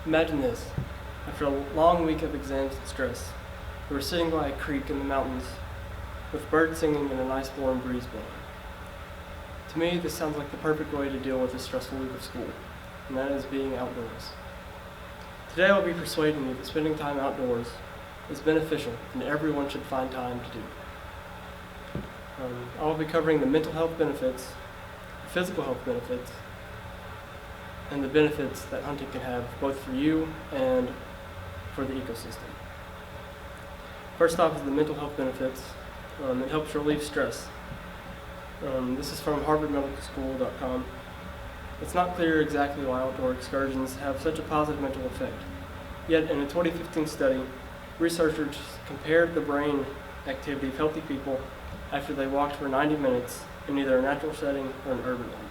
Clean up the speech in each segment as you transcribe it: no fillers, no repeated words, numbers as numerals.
Imagine this. After a long week of exams and stress, we were sitting by a creek in the mountains with birds singing and a nice warm breeze blowing. To me, this sounds like the perfect way to deal with a stressful week of school, and that is being outdoors. Today I'll be persuading you that spending time outdoors is beneficial and everyone should find time to do. I will be covering the mental health benefits, the physical health benefits, and the benefits that hunting can have both for you and for the ecosystem. First off is the mental health benefits. It helps relieve stress. This is from harvardmedicalschool.com. It's not clear exactly why outdoor excursions have such a positive mental effect. Yet in a 2015 study, researchers compared the brain activity of healthy people after they walked for 90 minutes in either a natural setting or an urban one.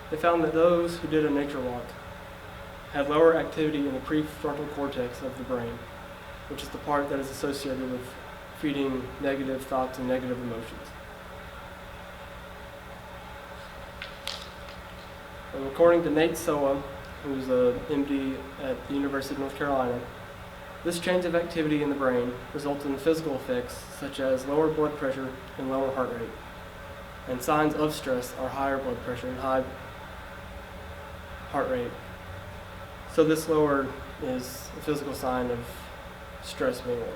They found that those who did a nature walk had lower activity in the prefrontal cortex of the brain, which is the part that is associated with feeding negative thoughts and negative emotions. According to Nate Soa, who's an MD at the University of North Carolina, this change of activity in the brain results in physical effects such as lower blood pressure and lower heart rate. And signs of stress are higher blood pressure and high heart rate. So this lower is a physical sign of stress being lower.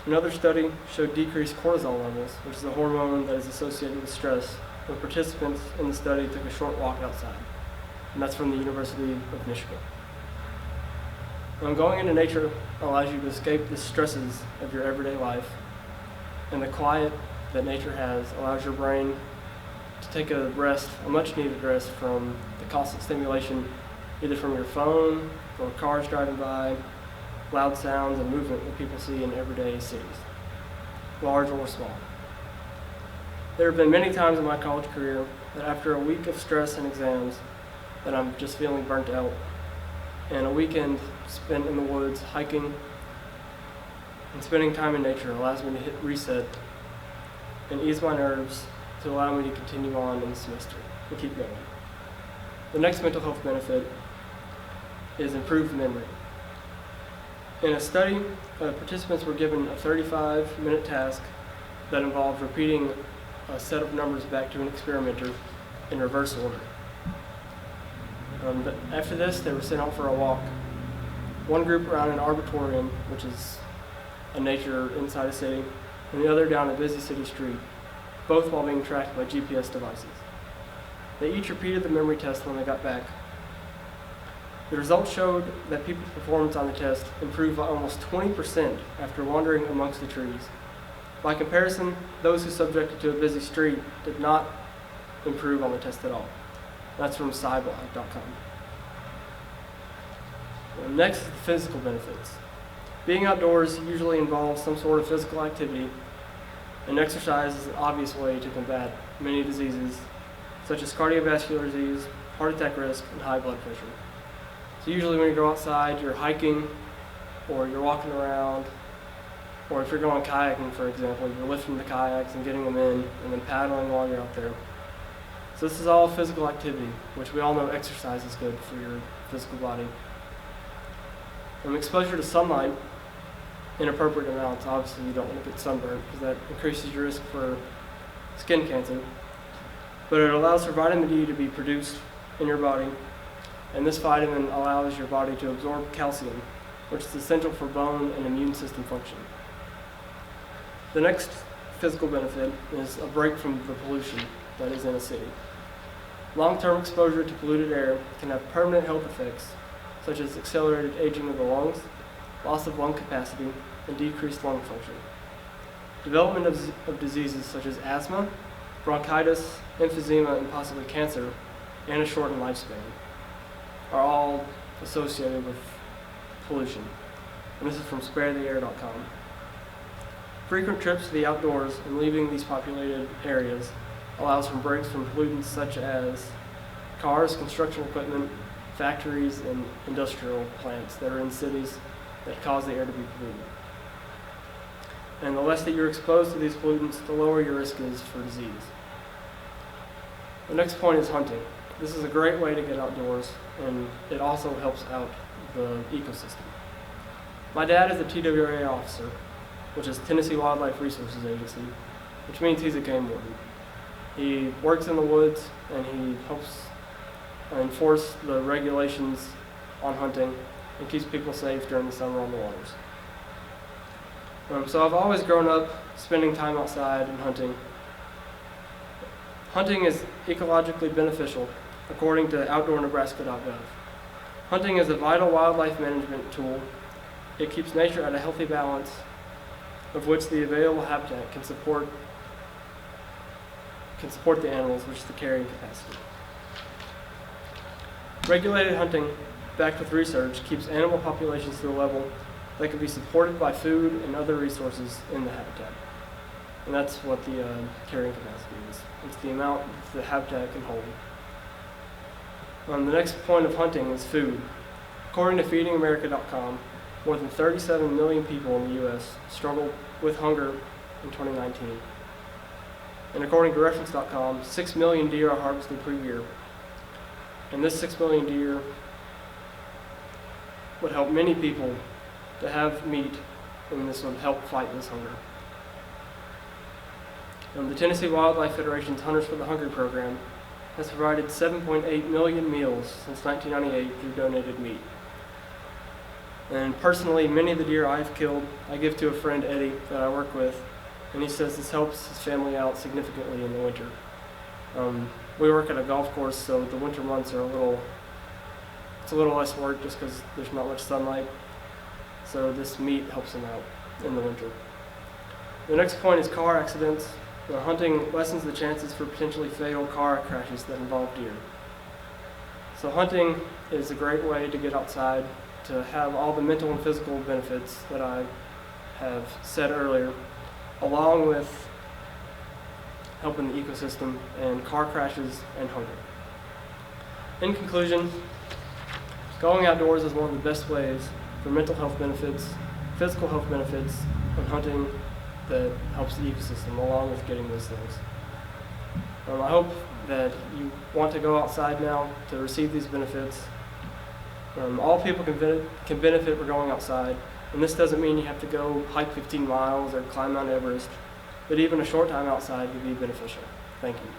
Another study showed decreased cortisol levels, which is a hormone that is associated with stress, when participants in the study took a short walk outside. And that's from the University of Michigan. Going into nature allows you to escape the stresses of your everyday life, and the quiet that nature has allows your brain to take a rest, a much needed rest from the constant stimulation, either from your phone or cars driving by, loud sounds and movement that people see in everyday cities, large or small. There have been many times in my college career that after a week of stress and exams that I'm just feeling burnt out, and a weekend spent in the woods hiking and spending time in nature allows me to hit reset and ease my nerves to allow me to continue on in the semester and keep going. The next mental health benefit is improved memory. In a study, participants were given a 35-minute task that involved repeating a set of numbers back to an experimenter in reverse order. After this, they were sent out for a walk. One group around an arboretum, which is a nature inside a city, and the other down a busy city street, both while being tracked by GPS devices. They each repeated the memory test when they got back. The results showed that people's performance on the test improved by almost 20% after wandering amongst the trees. By comparison, those who subjected to a busy street did not improve on the test at all. That's from sciblog.com. Next is the physical benefits. Being outdoors usually involves some sort of physical activity, and exercise is an obvious way to combat many diseases, such as cardiovascular disease, heart attack risk, and high blood pressure. So usually when you go outside, you're hiking, or you're walking around, or if you're going kayaking, for example, you're lifting the kayaks and getting them in, and then paddling while you're out there. So this is all physical activity, which we all know exercise is good for your physical body. Exposure to sunlight in appropriate amounts. Obviously you don't want to get sunburned because that increases your risk for skin cancer. But it allows for vitamin D to be produced in your body, and this vitamin allows your body to absorb calcium, which is essential for bone and immune system function. The next physical benefit is a break from the pollution that is in a city. Long-term exposure to polluted air can have permanent health effects, such as accelerated aging of the lungs, loss of lung capacity, and decreased lung function. Development of diseases such as asthma, bronchitis, emphysema, and possibly cancer, and a shortened lifespan are all associated with pollution. And this is from sparetheair.com. Frequent trips to the outdoors and leaving these populated areas allows for breaks from pollutants such as cars, construction equipment, factories, and industrial plants that are in cities that cause the air to be polluted. And the less that you're exposed to these pollutants, the lower your risk is for disease. The next point is hunting. This is a great way to get outdoors, and it also helps out the ecosystem. My dad is a TWA officer, which is Tennessee Wildlife Resources Agency, which means he's a game warden. He works in the woods and he helps enforce the regulations on hunting and keeps people safe during the summer on the waters. So I've always grown up spending time outside and hunting. Hunting is ecologically beneficial, according to OutdoorNebraska.gov. Hunting is a vital wildlife management tool. It keeps nature at a healthy balance, of which the available habitat can support the animals, which is the carrying capacity. Regulated hunting, backed with research, keeps animal populations to a level that can be supported by food and other resources in the habitat. And that's what the carrying capacity is. It's the amount the habitat can hold. The next point of hunting is food. According to FeedingAmerica.com, more than 37 million people in the U.S. struggled with hunger in 2019. And according to Reference.com, 6 million deer are harvested per year. And this 6 million deer would help many people to have meat, and this would help fight this hunger. The Tennessee Wildlife Federation's Hunters for the Hungry program has provided 7.8 million meals since 1998 through donated meat. And personally, many of the deer I've killed, I give to a friend, Eddie, that I work with, and he says this helps his family out significantly in the winter. We work at a golf course, so the winter months are a little less work just because there's not much sunlight. So this meat helps them out in the winter. The next point is car accidents. Hunting lessens the chances for potentially fatal car crashes that involve deer. So hunting is a great way to get outside, to have all the mental and physical benefits that I have said earlier, along with helping the ecosystem and car crashes and hunger. In conclusion, going outdoors is one of the best ways for mental health benefits, physical health benefits, and hunting that helps the ecosystem along with getting those things. I hope that you want to go outside now to receive these benefits. All people can benefit from going outside, and this doesn't mean you have to go hike 15 miles or climb Mount Everest, but even a short time outside would be beneficial. Thank you.